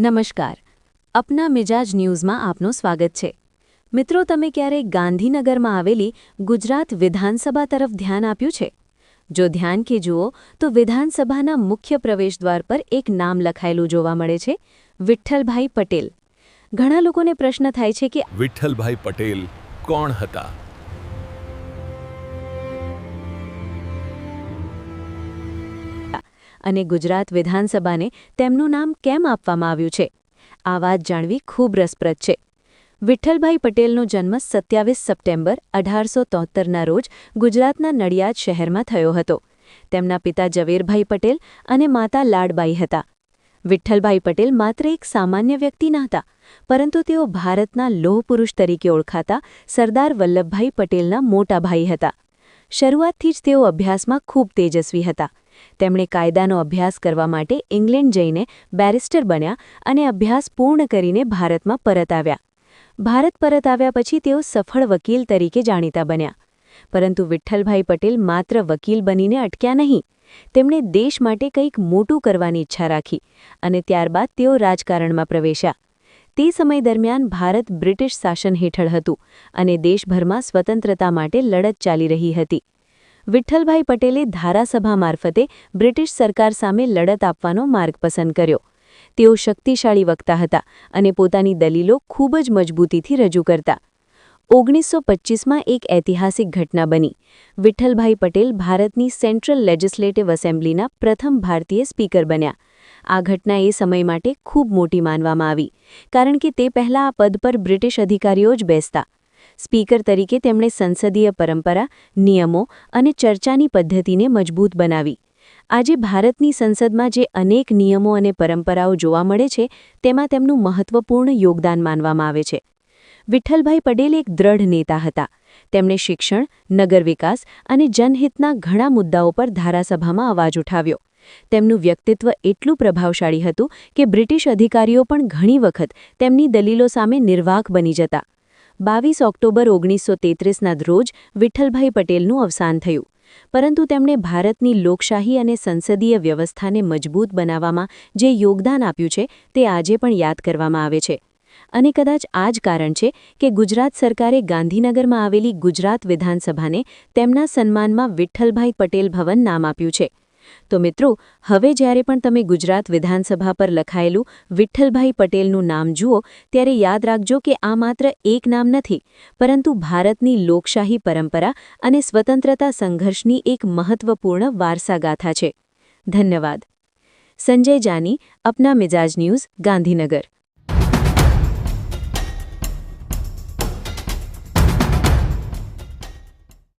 નમસ્કાર. અપના મિજાજ ન્યૂઝમાં આપનું સ્વાગત છે. મિત્રો, તમે ક્યારેય ગાંધીનગરમાં આવેલી ગુજરાત વિધાનસભા તરફ ધ્યાન આપ્યું છે? જો ધ્યાનથી જુઓ તો વિધાનસભાના મુખ્ય પ્રવેશદ્વાર પર એક નામ લખાયેલું જોવા મળે છે, વિઠ્ઠલભાઈ પટેલ. ઘણા લોકોને પ્રશ્ન થાય છે કે વિઠ્ઠલભાઈ પટેલ કોણ હતા? અને ગુજરાત વિધાનસભાને તેમનું નામ કેમ આપવામાં આવ્યું છે? આ વાત જાણવી ખૂબ રસપ્રદ છે. વિઠ્ઠલભાઈ પટેલનો જન્મ 27 સપ્ટેમ્બર 1873ના રોજ ગુજરાતના નડિયાદ શહેરમાં થયો હતો. તેમના પિતા ઝવેરભાઈ પટેલ અને માતા લાડબાઈ હતા. વિઠ્ઠલભાઈ પટેલ માત્ર એક સામાન્ય વ્યક્તિ ન હતા, પરંતુ તેઓ ભારતના લોહપુરુષ તરીકે ઓળખાતા સરદાર વલ્લભભાઈ પટેલના મોટા ભાઈ હતા. શરૂઆતથી જ તેઓ અભ્યાસમાં ખૂબ તેજસ્વી હતા. તેમણે કાયદાનો અભ્યાસ કરવા માટે ઇંગ્લેન્ડ જઈને બેરિસ્ટર બન્યા અને અભ્યાસ પૂર્ણ કરીને ભારતમાં પરત આવ્યા. ભારત પરત આવ્યા પછી તેઓ સફળ વકીલ તરીકે જાણીતા બન્યા. પરંતુ વિઠ્ઠલભાઈ પટેલ માત્ર વકીલ બનીને અટક્યા નહીં. તેમણે દેશ માટે કંઈક મોટું કરવાની ઈચ્છા રાખી અને ત્યારબાદ તેઓ રાજકારણમાં પ્રવેશ્યા. તે સમય દરમિયાન ભારત બ્રિટિશ શાસન હેઠળ હતું અને દેશભરમાં સ્વતંત્રતા માટે લડત ચાલી રહી હતી. વિઠ્ઠલભાઈ પટેલે ધારાસભા મારફતે બ્રિટિશ સરકાર સામે લડત આપવાનો માર્ગ પસંદ કર્યો. તેઓ શક્તિશાળી વક્તા હતા અને પોતાની દલીલો ખૂબ જ મજબૂતીથી રજૂ કરતા. 1925માં એક ઐતિહાસિક ઘટના બની. વિઠ્ઠલભાઈ પટેલ ભારતની સેન્ટ્રલ લેજિસ્લેટિવ એસેમ્બલીના પ્રથમ ભારતીય સ્પીકર બન્યા. આ ઘટના એ સમય માટે ખૂબ મોટી માનવામાં આવી, કારણ કે તે પહેલાં આ પદ પર બ્રિટિશ અધિકારીઓ જ બેસતા. સ્પીકર તરીકે તેમણે સંસદીય પરંપરા, નિયમો અને ચર્ચાની પદ્ધતિને મજબૂત બનાવી. આજે ભારતની સંસદમાં જે અનેક નિયમો અને પરંપરાઓ જોવા મળે છે, તેમાં તેમનું મહત્વપૂર્ણ યોગદાન માનવામાં આવે છે. વિઠ્ઠલભાઈ પટેલ એક દ્રઢ નેતા હતા. તેમણે શિક્ષણ, નગર વિકાસ અને જનહિતના ઘણા મુદ્દાઓ પર ધારાસભામાં અવાજ ઉઠાવ્યો. તેમનું વ્યક્તિત્વ એટલું પ્રભાવશાળી હતું કે બ્રિટિશ અધિકારીઓ પણ ઘણી વખત તેમની દલીલો સામે નિર્વાક બની જતા. 22 ઓક્ટોબર 1933ના રોજ વિઠ્ઠલભાઈ પટેલનું અવસાન થયું. પરંતુ તેમણે ભારતની લોકશાહી અને સંસદીય વ્યવસ્થાને મજબૂત બનાવવામાં જે યોગદાન આપ્યું છે, તે આજે પણ યાદ કરવામાં આવે છે. અને કદાચ આ જ કારણ છે કે ગુજરાત સરકારે ગાંધીનગરમાં આવેલી ગુજરાત વિધાનસભાને તેમના સન્માનમાં વિઠ્ઠલભાઈ પટેલ ભવન નામ આપ્યું છે. તો મિત્રો, હવે જ્યારે પણ તમે ગુજરાત વિધાનસભા પર લખાયેલું વિઠ્ઠલભાઈ પટેલનું નામ જુઓ, ત્યારે યાદ રાખજો કે આ માત્ર એક નામ નથી, પરંતુ ભારતની લોકશાહી પરંપરા અને સ્વતંત્રતા સંઘર્ષની એક મહત્વપૂર્ણ વારસાગાથા છે. ધન્યવાદ. સંજય જાની, અપના મિજાજ ન્યૂઝ, ગાંધીનગર.